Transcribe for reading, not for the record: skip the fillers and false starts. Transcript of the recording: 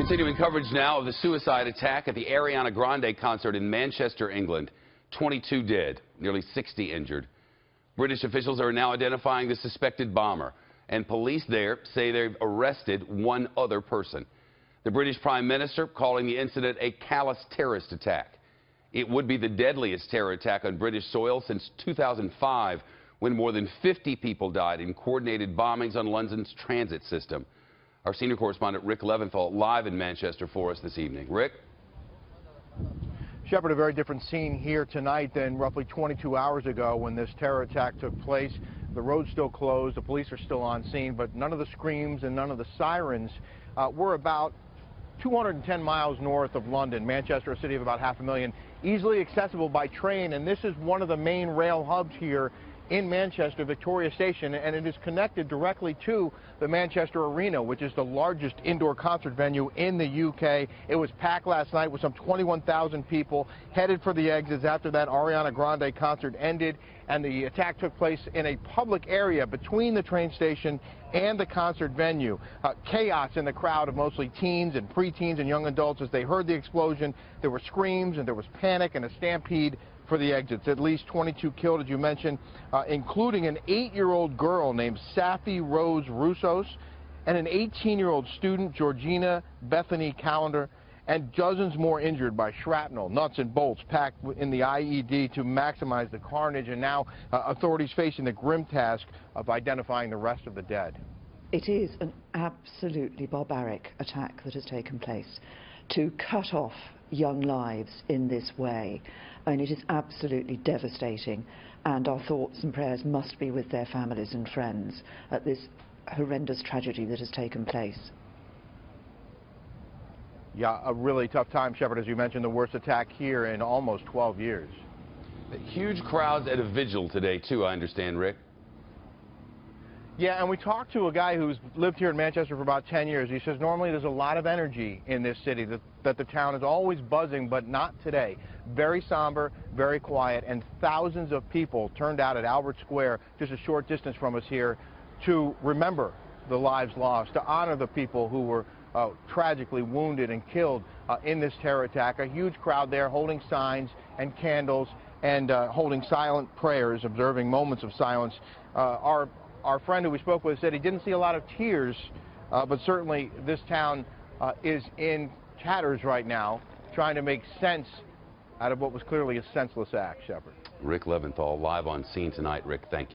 Continuing coverage now of the suicide attack at the Ariana Grande concert in Manchester, England. 22 dead, nearly 60 injured. British officials are now identifying the suspected bomber, and police there say they've arrested one other person. The British Prime Minister calling the incident a callous terrorist attack. It would be the deadliest terror attack on British soil since 2005, when more than 50 people died in coordinated bombings on London's transit system. Our senior correspondent Rick Leventhal live in Manchester for us this evening. Rick? Shepard, a very different scene here tonight than roughly 22 hours ago when this terror attack took place. The road's still closed, the police are still on scene, but none of the screams and none of the sirens. We're about 210 miles north of London, Manchester, a city of about 500,000, easily accessible by train, and this is one of the main rail hubs here in Manchester, Victoria Station, and it is connected directly to the Manchester Arena, which is the largest indoor concert venue in the UK. It was packed last night with some 21,000 people headed for the exits after that Ariana Grande concert ended, and the attack took place in a public area between the train station and the concert venue. Chaos in the crowd of mostly teens and preteens and young adults as they heard the explosion. There were screams and there was panic and a stampede for the exits. At least 22 killed, as you mentioned, including an 8-year-old girl named Safi Rose Roussos and an 18-year-old student, Georgina Bethany Callender, and dozens more injured by shrapnel, nuts and bolts packed in the IED to maximize the carnage, and now authorities facing the grim task of identifying the rest of the dead. It is an absolutely barbaric attack that has taken place. To cut off young lives in this way, and it is absolutely devastating, and our thoughts and prayers must be with their families and friends at this horrendous tragedy that has taken place. Yeah, a really tough time, Shepard, as you mentioned, the worst attack here in almost 12 years. Huge crowds at a vigil today, too, I understand, Rick. Yeah, and we talked to a guy who's lived here in Manchester for about 10 years. He says normally there's a lot of energy in this city, that the town is always buzzing, but not today. Very somber, very quiet, and thousands of people turned out at Albert Square, just a short distance from us here, to remember the lives lost, to honor the people who were tragically wounded and killed in this terror attack. A huge crowd there holding signs and candles and holding silent prayers, observing moments of silence. Our friend who we spoke with said he didn't see a lot of tears, but certainly this town is in tatters right now, trying to make sense out of what was clearly a senseless act, Shepard. Rick Leventhal live on scene tonight. Rick, thank you.